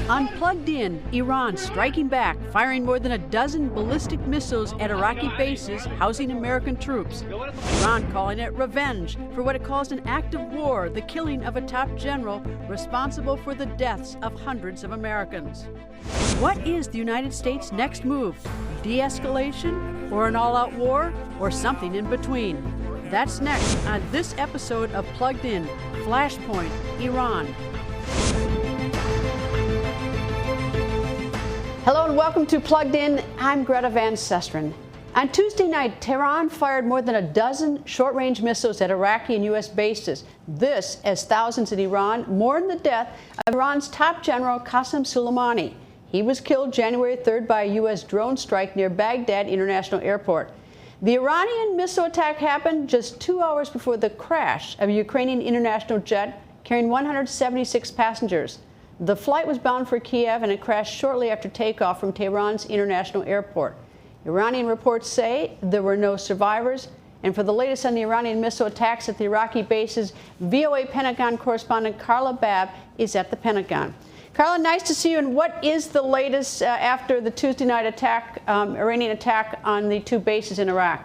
Unplugged in, Iran striking back, firing more than a dozen ballistic missiles at Iraqi bases housing American troops. Iran calling it revenge for what it calls an act of war, the killing of a top general responsible for the deaths of hundreds of Americans. What is the United States' next move? De-escalation, or an all-out war, or something in between? That's next on this episode of Plugged In, Flashpoint, Iran. Hello and welcome to Plugged In. I'm Greta Van Susteren. On Tuesday night, Tehran fired more than a dozen short-range missiles at Iraqi and U.S. bases. This as thousands in Iran mourn the death of Iran's top general, Qasem Soleimani. He was killed January 3rd by a U.S. drone strike near Baghdad International Airport. The Iranian missile attack happened just 2 hours before the crash of a Ukrainian international jet carrying 176 passengers. The flight was bound for Kiev and it crashed shortly after takeoff from Tehran's international airport. Iranian reports say there were no survivors. And for the latest on the Iranian missile attacks at the Iraqi bases, VOA Pentagon correspondent Carla Babb is at the Pentagon. Carla, nice to see you. And what is the latest after the Tuesday night attack, Iranian attack on the two bases in Iraq?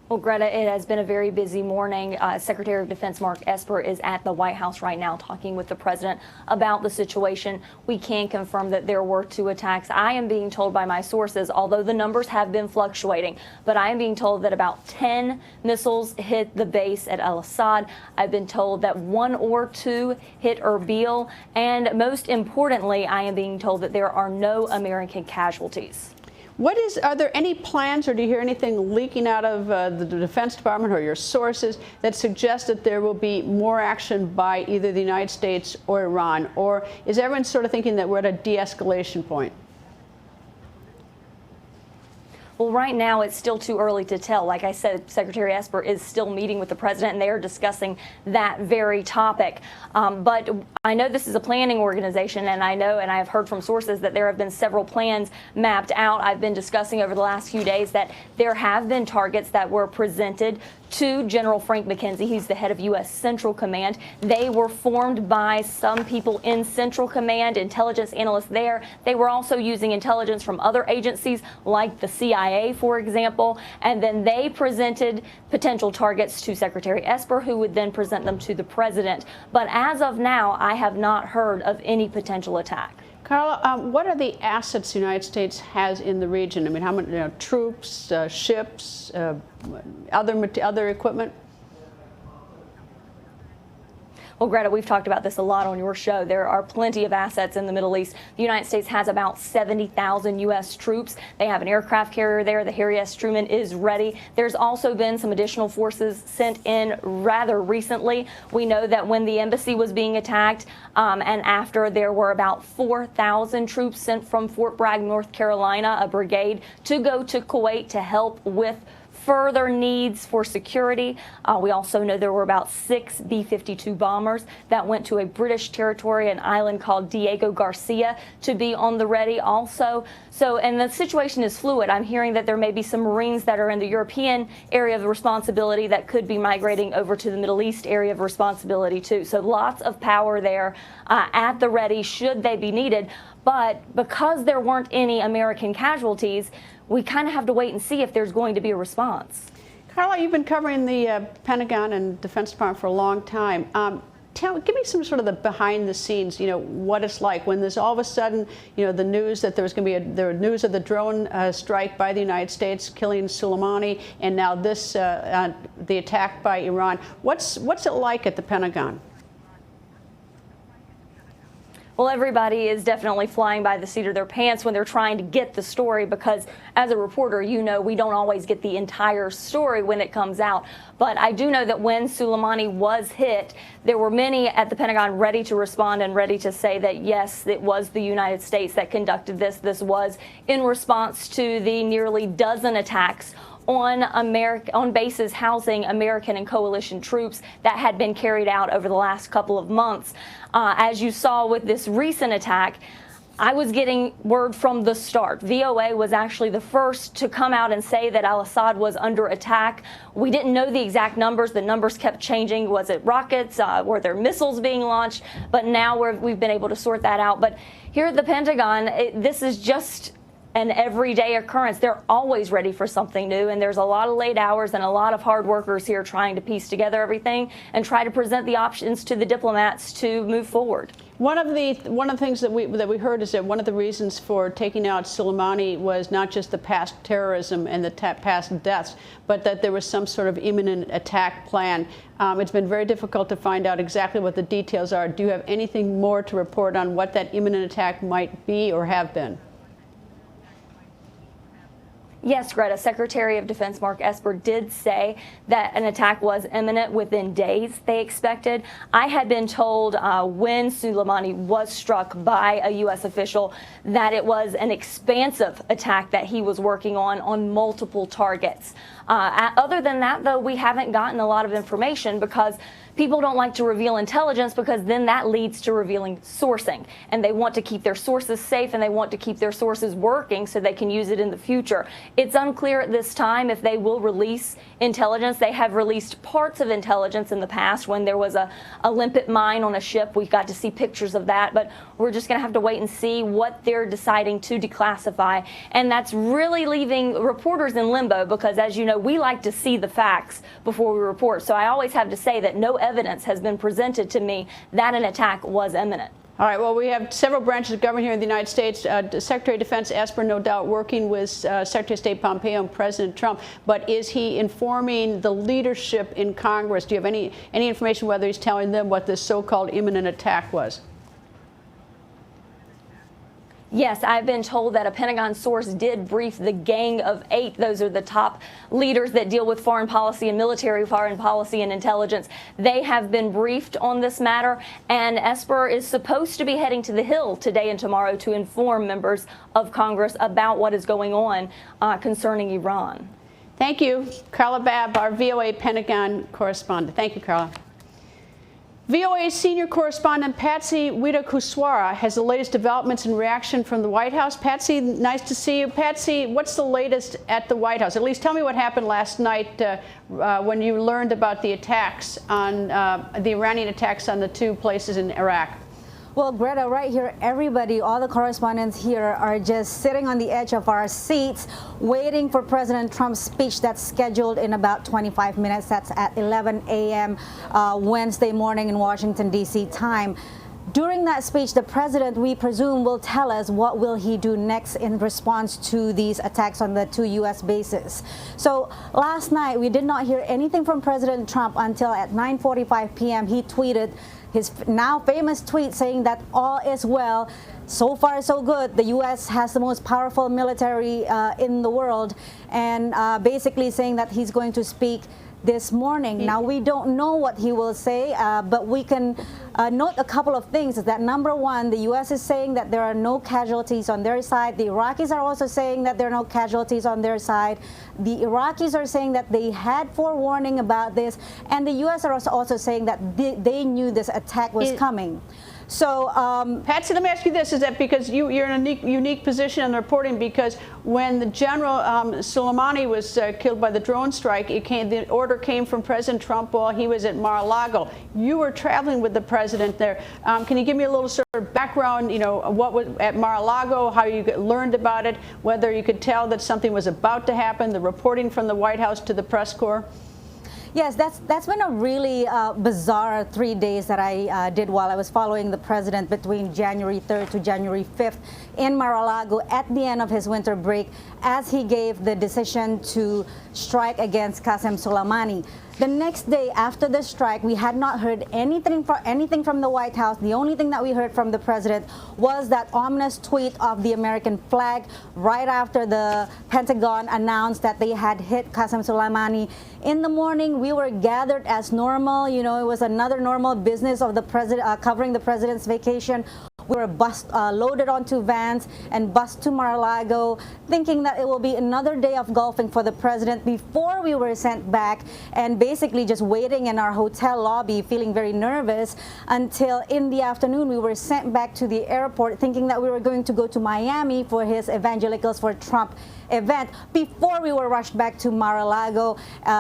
Well, Greta, it has been a very busy morning. Secretary of Defense Mark Esper is at the White House right now talking with the president about the situation. We can confirm that there were two attacks. I am being told by my sources, although the numbers have been fluctuating, but I am being told that about 10 missiles hit the base at Al-Assad. I've been told that 1 or 2 hit Erbil. And most importantly, I am being told that there are no American casualties. Are there any plans, or do you hear anything leaking out of the Defense Department or your sources that suggest that there will be more action by either the United States or Iran? Or is everyone sort of thinking that we're at a de-escalation point? Well, right now, it's still too early to tell. Like I said, Secretary Esper is still meeting with the president, and they are discussing that very topic. But I know this is a planning organization, and I know, and I have heard from sources that there have been several plans mapped out. I've been discussing over the last few days that there have been targets that were presented to General Frank McKenzie. He's the head of U.S. Central Command. They were formed by some people in Central Command, intelligence analysts there. They were also using intelligence from other agencies like the CIA, for example, and then they presented potential targets to Secretary Esper, who would then present them to the president. But as of now, I have not heard of any potential attack. Carla, what are the assets the United States has in the region? I mean, how many troops, ships, other equipment? Well, Greta, we've talked about this a lot on your show. There are plenty of assets in the Middle East. The United States has about 70,000 U.S. troops. They have an aircraft carrier there. The Harry S. Truman is ready. There's also been some additional forces sent in rather recently. We know that when the embassy was being attacked and after, there were about 4,000 troops sent from Fort Bragg, North Carolina, a brigade, to go to Kuwait to help with further needs for security. We also know there were about 6 B-52 bombers that went to a British territory, an island called Diego Garcia, to be on the ready also. And the situation is fluid. I'm hearing that there may be some Marines that are in the European area of responsibility that could be migrating over to the Middle East area of responsibility too. So lots of power there at the ready should they be needed. But because there weren't any American casualties, we kind of have to wait and see if there's going to be a response. Carla, you've been covering the Pentagon and Defense Department for a long time. Give me some sort of the behind the scenes, what it's like when there's all of a sudden, the news that there's going to be the news of the drone strike by the United States killing Soleimani, and now this, the attack by Iran. What's it like at the Pentagon? Well, everybody is definitely flying by the seat of their pants when they're trying to get the story, because as a reporter, we don't always get the entire story when it comes out. But I do know that when Soleimani was hit, there were many at the Pentagon ready to respond and ready to say that, yes, it was the United States that conducted this. This was in response to the nearly dozen attacks on bases housing American and coalition troops that had been carried out over the last couple of months. As you saw with this recent attack, I was getting word from the start. VOA was actually the first to come out and say that al-Assad was under attack. We didn't know the exact numbers. The numbers kept changing. Was it rockets? Were there missiles being launched? But now we've been able to sort that out. But here at the Pentagon, this is just an everyday occurrence. They're always ready for something new, and there's a lot of late hours and a lot of hard workers here trying to piece together everything and try to present the options to the diplomats to move forward. One of the things that we heard is that one of the reasons for taking out Soleimani was not just the past terrorism and the past deaths, but that there was some sort of imminent attack plan. It's been very difficult to find out exactly what the details are. Do you have anything more to report on what that imminent attack might be or have been? Yes, Greta. Secretary of Defense Mark Esper did say that an attack was imminent within days, they expected. I had been told when Soleimani was struck by a U.S. official that it was an expansive attack that he was working on multiple targets. Other than that, though, we haven't gotten a lot of information because people don't like to reveal intelligence, because then that leads to revealing sourcing. And they want to keep their sources safe, and they want to keep their sources working so they can use it in the future. It's unclear at this time if they will release intelligence. They have released parts of intelligence in the past when there was a limpet mine on a ship. We got to see pictures of that, but we're just going to have to wait and see what they're deciding to declassify. And that's really leaving reporters in limbo because, as you know, we like to see the facts before we report. So I always have to say that no evidence has been presented to me that an attack was imminent. All right, well, we have several branches of government here in the United States. Secretary of Defense Esper, no doubt, working with Secretary of State Pompeo and President Trump. But is he informing the leadership in Congress? Do you have any information whether he's telling them what this so-called imminent attack was? Yes, I've been told that a Pentagon source did brief the Gang of Eight. Those are the top leaders that deal with foreign policy and military foreign policy and intelligence. They have been briefed on this matter, and Esper is supposed to be heading to the Hill today and tomorrow to inform members of Congress about what is going on concerning Iran. Thank you. Carla Babb, our VOA Pentagon correspondent. Thank you, Carla. VOA senior correspondent Patsy Widakuswara has the latest developments and reaction from the White House. Patsy, nice to see you. Patsy, what's the latest at the White House? At least tell me what happened last night when you learned about the attacks on the Iranian attacks on the two places in Iraq. Well, Greta, right here, everybody, all the correspondents here are just sitting on the edge of our seats, waiting for President Trump's speech that's scheduled in about 25 minutes. That's at 11 a.m. Wednesday morning in Washington, D.C. time. During that speech, the president, we presume, will tell us what will he do next in response to these attacks on the two U.S. bases. So last night, we did not hear anything from President Trump until at 9:45 p.m. He tweeted his now famous tweet saying that all is well. So far, so good. The U.S. has the most powerful military in the world, and basically saying that he's going to speak this morning. Now, we don't know what he will say, but we can note a couple of things. Is that number one, the U.S. is saying that there are no casualties on their side. The Iraqis are also saying that there are no casualties on their side. The Iraqis are saying that they had forewarning about this, and the U.S. are also saying that they knew this attack was coming. So, Patsy, let me ask you this: is that because you're in a unique position in the reporting? Because when the General Soleimani was killed by the drone strike, the order came from President Trump while he was at Mar-a-Lago. You were traveling with the president there. Can you give me a little sort of background? You know, what was at Mar-a-Lago, how you learned about it, whether you could tell that something was about to happen, the reporting from the White House to the press corps? Yes, that's been a really bizarre 3 days that I did while I was following the president between January 3rd to January 5th in Mar-a-Lago at the end of his winter break as he gave the decision to strike against Qasem Soleimani. The next day after the strike, we had not heard anything from the White House. The only thing that we heard from the president was that ominous tweet of the American flag right after the Pentagon announced that they had hit Qasem Soleimani. In the morning, we were gathered as normal. You know, it was another normal business of the president, covering the president's vacation. We were loaded onto vans and bused to Mar-a-Lago, thinking that it will be another day of golfing for the president before we were sent back, and basically just waiting in our hotel lobby, feeling very nervous, until in the afternoon we were sent back to the airport, thinking that we were going to go to Miami for his Evangelicals for Trump event before we were rushed back to Mar-a-Lago,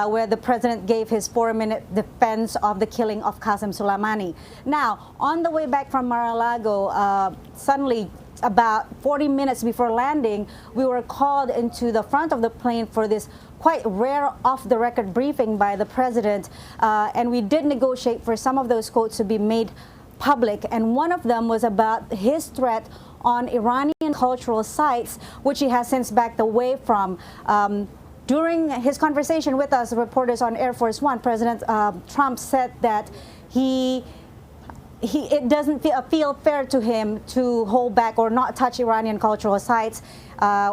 where the president gave his 4-minute defense of the killing of Qasem Soleimani. Now, on the way back from Mar-a-Lago, suddenly, about 40 minutes before landing, we were called into the front of the plane for this quite rare off-the-record briefing by the president, and we did negotiate for some of those quotes to be made public, and one of them was about his threat on Iranian cultural sites, which he has since backed away from. During his conversation with us, reporters on Air Force One, President Trump said that it doesn't feel fair to him to hold back or not touch Iranian cultural sites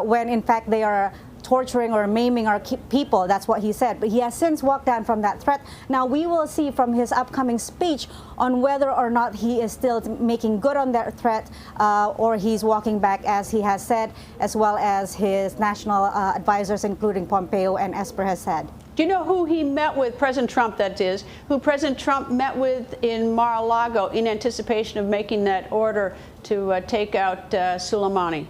when in fact they are torturing or maiming our people. That's what he said. But he has since walked down from that threat. Now we will see from his upcoming speech on whether or not he is still making good on that threat or he's walking back, as he has said, as well as his national advisors, including Pompeo and Esper, has said. Do you know who he met with, President Trump, that is, who President Trump met with in Mar-a-Lago in anticipation of making that order to take out Soleimani?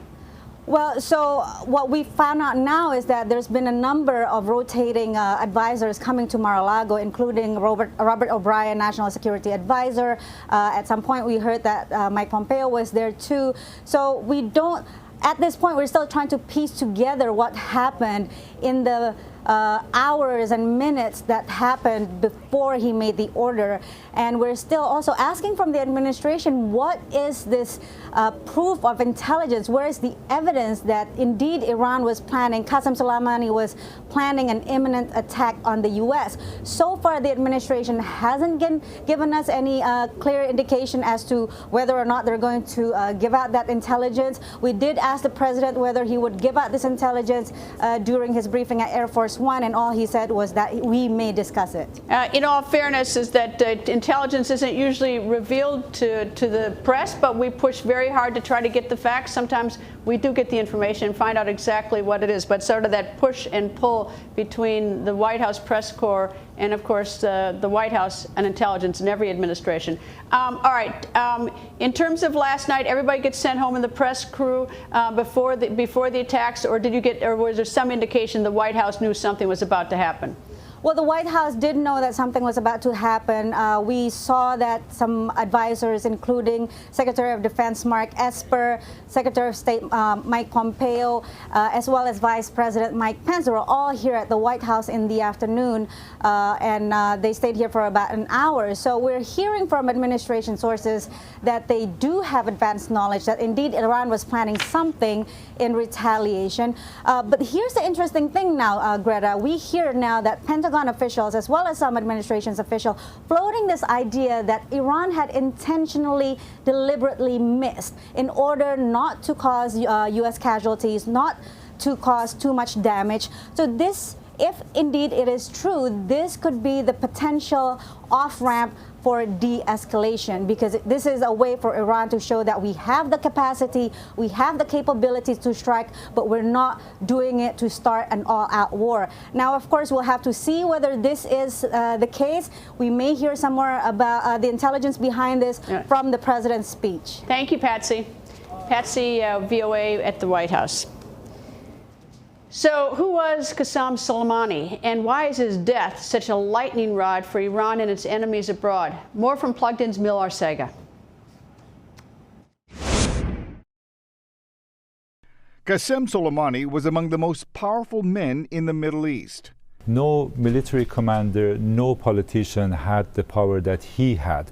Well, so what we found out now is that there's been a number of rotating advisors coming to Mar-a-Lago, including Robert O'Brien, National Security Advisor. At some point, we heard that Mike Pompeo was there too. So we don't, at this point, we're still trying to piece together what happened in the hours and minutes that happened before he made the order. And we're still also asking from the administration, what is this proof of intelligence? Where is the evidence that indeed Iran was planning, Qasem Soleimani was planning an imminent attack on the U.S.? So far, the administration hasn't given us any clear indication as to whether or not they're going to give out that intelligence. We did ask the president whether he would give out this intelligence during his briefing at Air Force One, and all he said was that we may discuss it. In all fairness, is that intelligence isn't usually revealed to the press, but we push very hard to try to get the facts. Sometimes we do get the information and find out exactly what it is, but sort of that push and pull between the White House press corps and, of course, the White House and intelligence in every administration. All right. In terms of last night, everybody gets sent home in the press crew before the attacks, or was there some indication the White House knew something was about to happen? Well, the White House did know that something was about to happen. We saw that some advisors, including Secretary of Defense Mark Esper, Secretary of State Mike Pompeo, as well as Vice President Mike Pence, they were all here at the White House in the afternoon, and they stayed here for about an hour. So we're hearing from administration sources that they do have advanced knowledge that indeed Iran was planning something in retaliation. But here's the interesting thing now, Greta. We hear now that Pentagon officials, as well as some administration's official, floating this idea that Iran had intentionally, deliberately missed in order not to cause U.S. casualties, not to cause too much damage. So this, if indeed it is true, this could be the potential off-ramp for de-escalation, because this is a way for Iran to show that we have the capacity, we have the capabilities to strike, but we're not doing it to start an all-out war. Now, of course, we'll have to see whether this is the case. We may hear some more about the intelligence behind this from the president's speech. Thank you, Patsy. Patsy, VOA at the White House. So who was Qasem Soleimani, and why is his death such a lightning rod for Iran and its enemies abroad? More from Plugged In's Mil Arcega. Qasem Soleimani was among the most powerful men in the Middle East. No military commander, no politician had the power that he had.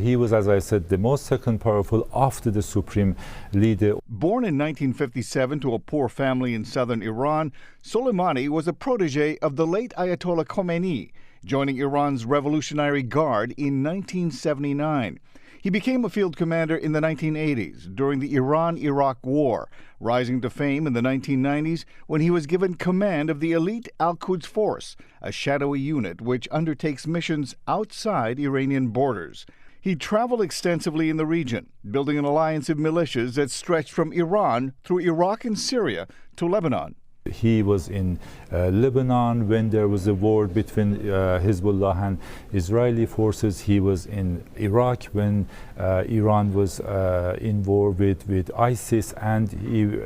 He was, as I said, the most second powerful after the supreme leader. Born in 1957 to a poor family in southern Iran, Soleimani was a protege of the late Ayatollah Khomeini, joining Iran's Revolutionary Guard in 1979. He became a field commander in the 1980s during the Iran-Iraq War, rising to fame in the 1990s when he was given command of the elite Al-Quds Force, a shadowy unit which undertakes missions outside Iranian borders. He traveled extensively in the region, building an alliance of militias that stretched from Iran through Iraq and Syria to Lebanon. He was in Lebanon when there was a war between Hezbollah and Israeli forces. He was in Iraq when Iran was in war with ISIS, and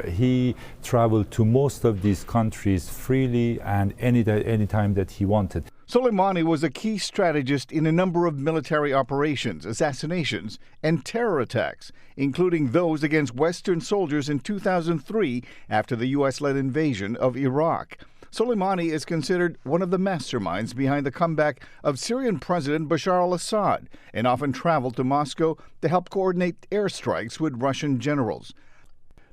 he traveled to most of these countries freely and any time that he wanted. Soleimani was a key strategist in a number of military operations, assassinations, and terror attacks, including those against Western soldiers in 2003 after the U.S.-led invasion of Iraq. Soleimani is considered one of the masterminds behind the comeback of Syrian President Bashar al-Assad and often traveled to Moscow to help coordinate airstrikes with Russian generals.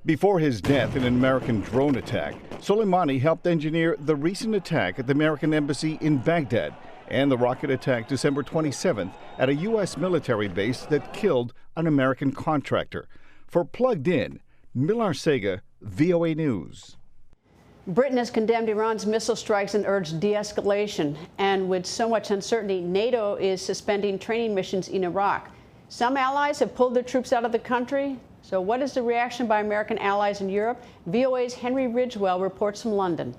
Before his death in an American drone attack, Soleimani helped engineer the recent attack at the American embassy in Baghdad and the rocket attack December 27th at a U.S. military base that killed an American contractor. For Plugged In, Milar Sega, VOA News. Britain has condemned Iran's missile strikes and urged de-escalation. And with so much uncertainty, NATO is suspending training missions in Iraq. Some allies have pulled their troops out of the country. So what is the reaction by American allies in Europe? VOA's Henry Ridgwell reports from London.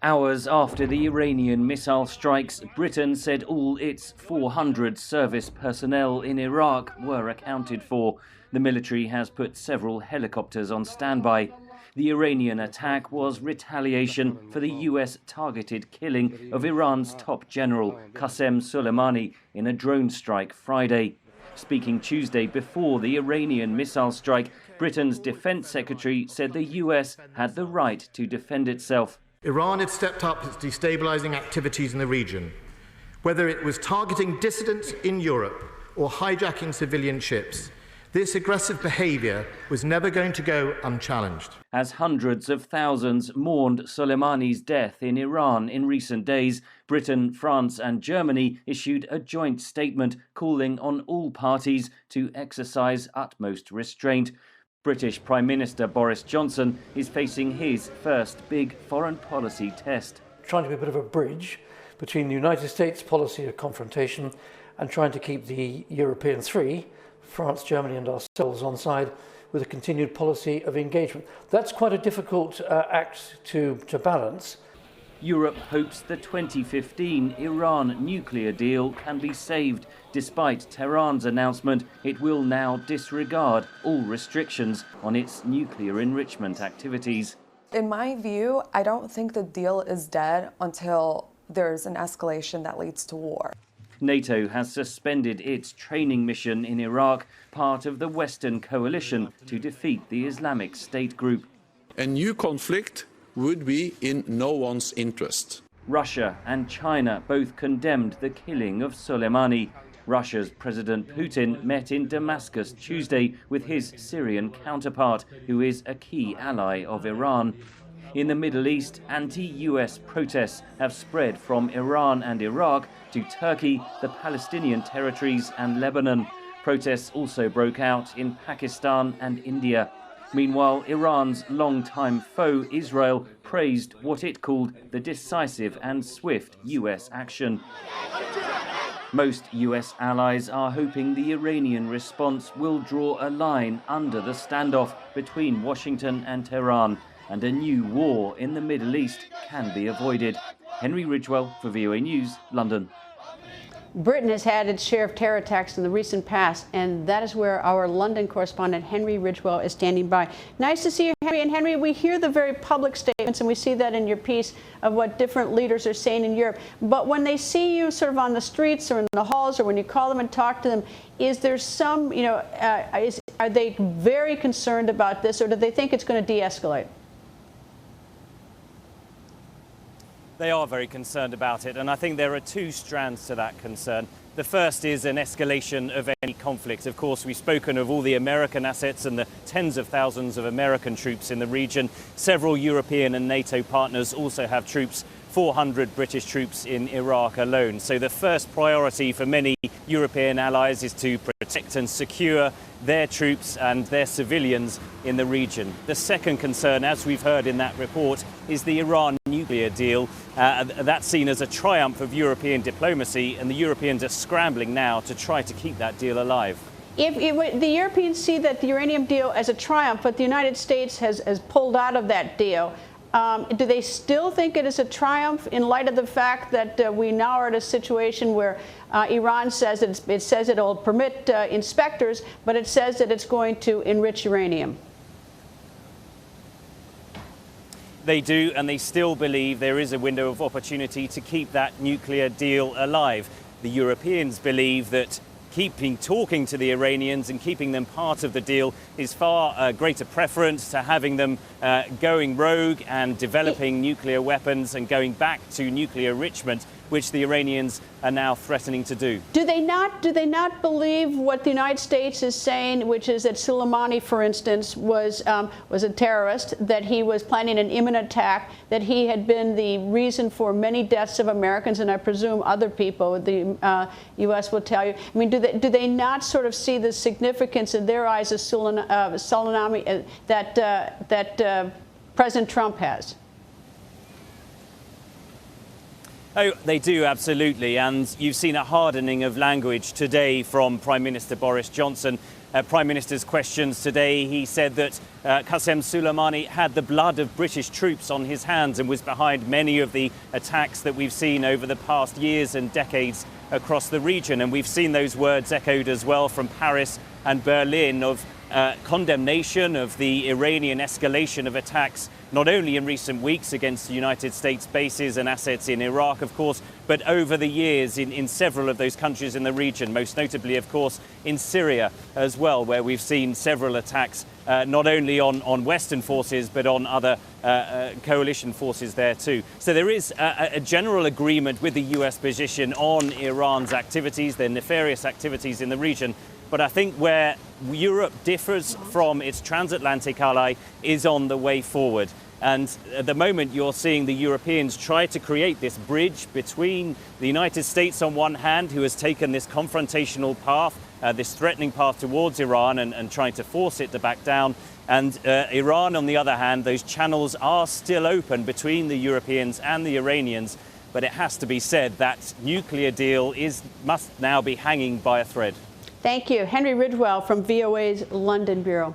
Hours after the Iranian missile strikes, Britain said all its 400 service personnel in Iraq were accounted for. The military has put several helicopters on standby. The Iranian attack was retaliation for the US targeted killing of Iran's top general, Qasem Soleimani, in a drone strike Friday. Speaking Tuesday before the Iranian missile strike, Britain's defense secretary said the US had the right to defend itself. Iran had stepped up its destabilizing activities in the region. Whether it was targeting dissidents in Europe or hijacking civilian ships, this aggressive behavior was never going to go unchallenged. As hundreds of thousands mourned Soleimani's death in Iran in recent days, Britain, France and Germany issued a joint statement calling on all parties to exercise utmost restraint. British Prime Minister Boris Johnson is facing his first big foreign policy test. Trying to be a bit of a bridge between the United States policy of confrontation and trying to keep the European three, France, Germany and ourselves, on side with a continued policy of engagement. That's quite a difficult act to balance. Europe hopes the 2015 Iran nuclear deal can be saved, despite Tehran's announcement it will now disregard all restrictions on its nuclear enrichment activities. In my view, I don't think the deal is dead until there's an escalation that leads to war. NATO has suspended its training mission in Iraq, part of the Western coalition to defeat the Islamic State group. A new conflict would be in no one's interest. Russia and China both condemned the killing of Soleimani. Russia's President Putin met in Damascus Tuesday with his Syrian counterpart, who is a key ally of Iran. In the Middle East, anti-US protests have spread from Iran and Iraq to Turkey, the Palestinian territories and Lebanon. Protests also broke out in Pakistan and India. Meanwhile, Iran's longtime foe, Israel, praised what it called the decisive and swift US action. Most US allies are hoping the Iranian response will draw a line under the standoff between Washington and Tehran, and a new war in the Middle East can be avoided. Henry Ridgwell for VOA News, London. Britain has had its share of terror attacks in the recent past, and that is where our London correspondent Henry Ridgwell is standing by. Nice to see you, Henry. And Henry, we hear the very public statements, and we see that in your piece of what different leaders are saying in Europe. But when they see you sort of on the streets or in the halls, or when you call them and talk to them, is there some, are they very concerned about this, or do they think it's going to de-escalate? They are very concerned about it, and I think there are two strands to that concern. The first is an escalation of any conflict. Of course, we've spoken of all the American assets and the tens of thousands of American troops in the region. Several European and NATO partners also have troops, 400 British troops in Iraq alone. So the first priority for many European allies is to protect protect and secure their troops and their civilians in the region. The second concern, as we've heard in that report, is the Iran nuclear deal. That's seen as a triumph of European diplomacy, and the Europeans are scrambling now to try to keep that deal alive. If the Europeans see that the uranium deal as a triumph, but the United States has pulled out of that deal, do they still think it is a triumph in light of the fact that we now are at a situation where Iran says it says it will permit inspectors, but it says that it's going to enrich uranium? They do, and they still believe there is a window of opportunity to keep that nuclear deal alive. The Europeans believe that talking to the Iranians and keeping them part of the deal is far greater preference to having them going rogue and developing nuclear weapons and going back to nuclear enrichment, which the Iranians are now threatening to do. Do they not believe what the United States is saying, which is that Soleimani, for instance, was a terrorist, that he was planning an imminent attack, that he had been the reason for many deaths of Americans, and I presume other people, the U.S. will tell you. I mean, do they not sort of see the significance in their eyes of Soleimani that President Trump has? Oh, they do, absolutely. And you've seen a hardening of language today from Prime Minister Boris Johnson. Prime Minister's questions today, he said that Qasem Soleimani had the blood of British troops on his hands and was behind many of the attacks that we've seen over the past years and decades across the region. And we've seen those words echoed as well from Paris and Berlin of condemnation of the Iranian escalation of attacks, not only in recent weeks against the United States bases and assets in Iraq, of course, but over the years in several of those countries in the region, most notably, of course, in Syria as well, where we've seen several attacks, not only on Western forces, but on other coalition forces there too. So there is a general agreement with the US position on Iran's activities, their nefarious activities in the region. But I think where Europe differs from its transatlantic ally is on the way forward. And at the moment, you're seeing the Europeans try to create this bridge between the United States on one hand, who has taken this confrontational path, this threatening path towards Iran and trying to force it to back down. And Iran, on the other hand, those channels are still open between the Europeans and the Iranians. But it has to be said that nuclear deal must now be hanging by a thread. Thank you. Henry Ridgwell from VOA's London Bureau.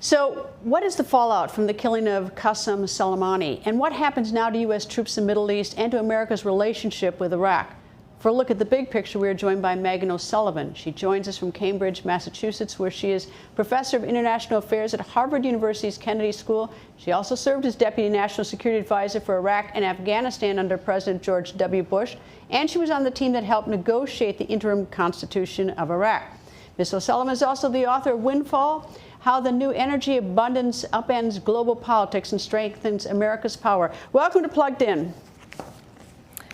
So what is the fallout from the killing of Qasem Soleimani? And what happens now to U.S. troops in the Middle East and to America's relationship with Iraq? For a look at the big picture, we are joined by Megan O'Sullivan. She joins us from Cambridge, Massachusetts, where she is professor of international affairs at Harvard University's Kennedy School. She also served as deputy national security advisor for Iraq and Afghanistan under President George W. Bush. And she was on the team that helped negotiate the interim constitution of Iraq. Ms. O'Sullivan is also the author of Windfall: How the New Energy Abundance Upends Global Politics and Strengthens America's Power. Welcome to Plugged In.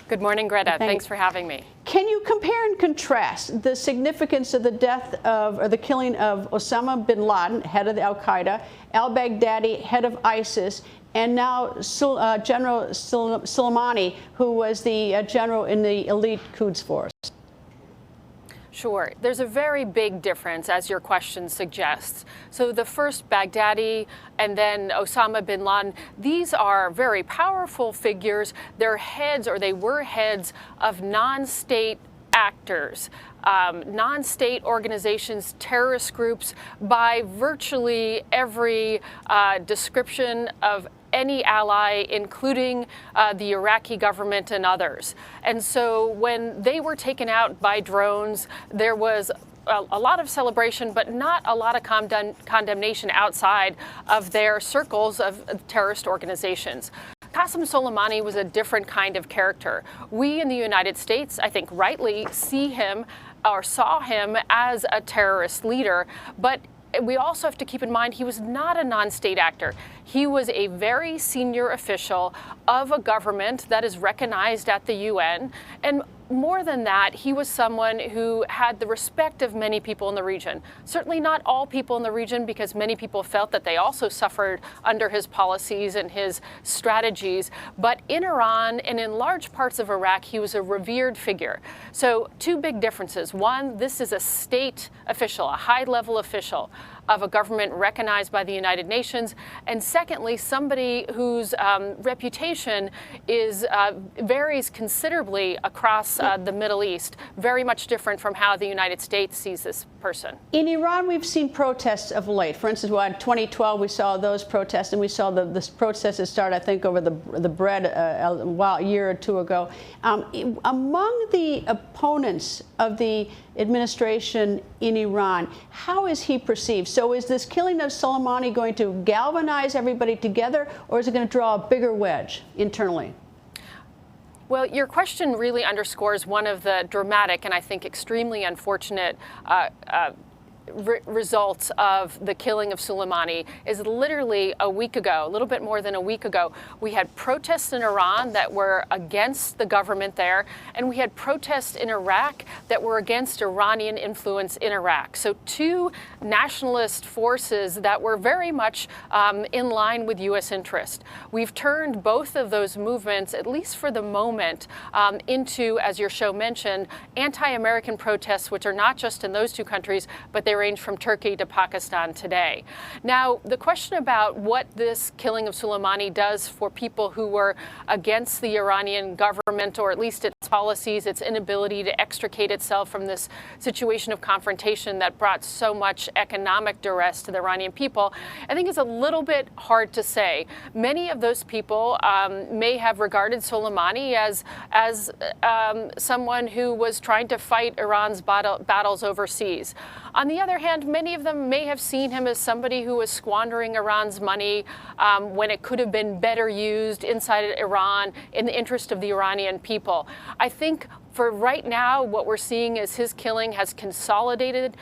Good morning, Greta. Thanks for having me. Can you compare and contrast the significance of the death of, or the killing of Osama bin Laden, head of al-Qaeda, al-Baghdadi, head of ISIS, and now General Soleimani, who was the general in the elite Quds force? Sure. There's a very big difference, as your question suggests. So the first, Baghdadi, and then Osama bin Laden, these are very powerful figures. They're heads, or they were heads, of non-state actors, non-state organizations, terrorist groups, by virtually every description of any ally, including the Iraqi government and others. And so when they were taken out by drones, there was a lot of celebration, but not a lot of condemnation outside of their circles of terrorist organizations. Qasem Soleimani was a different kind of character. We in the United States, I think rightly, see him or saw him as a terrorist leader, but we also have to keep in mind he was not a non-state actor. He was a very senior official of a government that is recognized at the UN, and more than that, he was someone who had the respect of many people in the region. Certainly not all people in the region, because many people felt that they also suffered under his policies and his strategies. But in Iran and in large parts of Iraq, he was a revered figure. So two big differences. One, this is a state official, a high-level official of a government recognized by the United Nations. And secondly, somebody whose reputation varies considerably across the Middle East, very much different from how the United States sees this person. In Iran, we've seen protests of late. For instance, in 2012, we saw those protests, and we saw the protests that started, I think, over the bread a year or two ago. Among the opponents of the administration in Iran, how is he perceived? So is this killing of Soleimani going to galvanize everybody together, or is it going to draw a bigger wedge internally? Well, your question really underscores one of the dramatic and I think extremely unfortunate results of the killing of Soleimani. Is literally a week ago, a little bit more than a week ago, we had protests in Iran that were against the government there, and we had protests in Iraq that were against Iranian influence in Iraq. So two nationalist forces that were very much in line with U.S. interest. We've turned both of those movements, at least for the moment, into, as your show mentioned, anti-American protests, which are not just in those two countries, but they range from Turkey to Pakistan today. Now, the question about what this killing of Soleimani does for people who were against the Iranian government, or at least its policies, its inability to extricate itself from this situation of confrontation that brought so much economic duress to the Iranian people, I think is a little bit hard to say. Many of those people may have regarded Soleimani as someone who was trying to fight Iran's battles overseas. On the other hand, many of them may have seen him as somebody who was squandering Iran's money when it could have been better used inside Iran in the interest of the Iranian people. I think for right now, what we're seeing is his killing has consolidated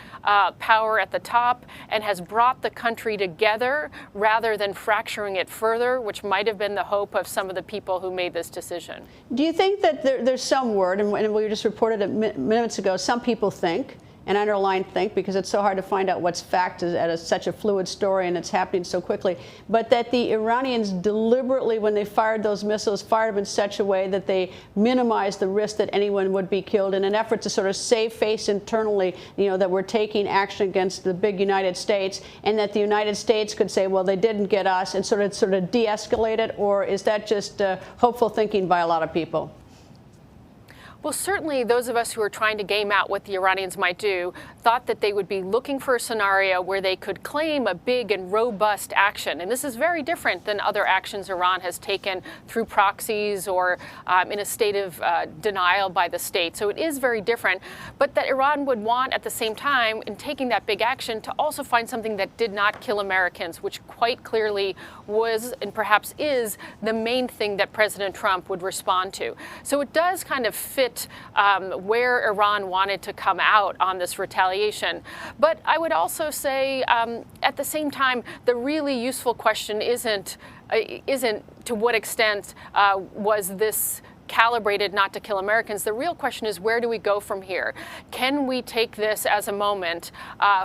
power at the top and has brought the country together rather than fracturing it further, which might have been the hope of some of the people who made this decision. Do you think that there's some word, and we just reported it minutes ago, some people think, and underline think, because it's so hard to find out what's fact at such a fluid story and it's happening so quickly, but that the Iranians deliberately, when they fired those missiles, fired them in such a way that they minimized the risk that anyone would be killed in an effort to sort of save face internally, that we're taking action against the big United States, and that the United States could say, well, they didn't get us, and sort of de-escalate it? Or is that just hopeful thinking by a lot of people? Well, certainly those of us who are trying to game out what the Iranians might do thought that they would be looking for a scenario where they could claim a big and robust action. And this is very different than other actions Iran has taken through proxies or in a state of denial by the state. So it is very different. But that Iran would want at the same time, in taking that big action, to also find something that did not kill Americans, which quite clearly was and perhaps is the main thing that President Trump would respond to. So it does kind of fit where Iran wanted to come out on this retaliation. But I would also say, at the same time, the really useful question isn't to what extent was this calibrated not to kill Americans. The real question is, where do we go from here? Can we take this as a moment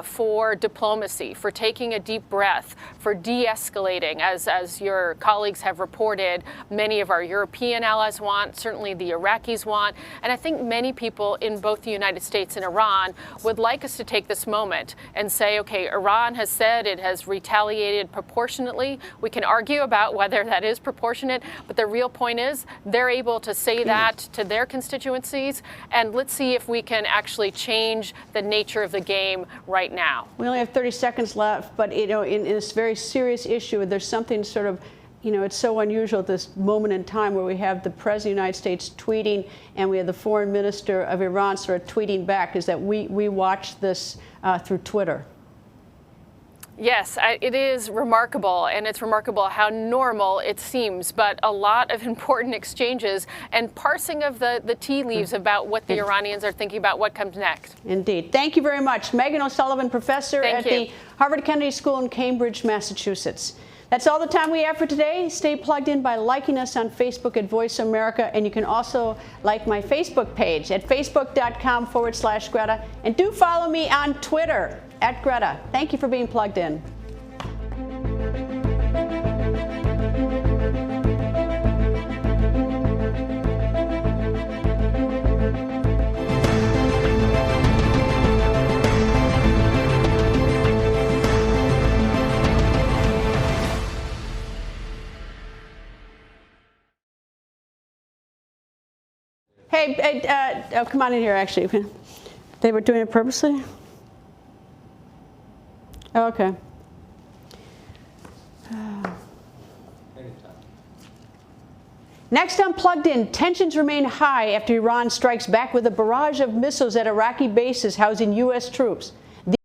for diplomacy, for taking a deep breath, for de-escalating, as your colleagues have reported, many of our European allies want, certainly the Iraqis want, and I think many people in both the United States and Iran would like us to take this moment and say, okay, Iran has said it has retaliated proportionately. We can argue about whether that is proportionate, but the real point is they're able to say that to their constituencies, and let's see if we can actually change the nature of the game right now. We only have 30 seconds left, but in this very serious issue, there's something sort of, it's so unusual at this moment in time where we have the President of the United States tweeting and we have the Foreign Minister of Iran sort of tweeting back, is that we watch this through Twitter. Yes, it is remarkable, and it's remarkable how normal it seems, but a lot of important exchanges and parsing of the tea leaves about what the Iranians are thinking about what comes next. Indeed. Thank you very much. Megan O'Sullivan, professor at the Harvard Kennedy School in Cambridge, Massachusetts. That's all the time we have for today. Stay plugged in by liking us on Facebook at Voice America, and you can also like my Facebook page at facebook.com/Greta, and do follow me on Twitter at Greta. Thank you for being plugged in. Hey, oh, come on in here, actually. They were doing it purposely? Oh, okay. Next on Plugged In, tensions remain high after Iran strikes back with a barrage of missiles at Iraqi bases housing U.S. troops.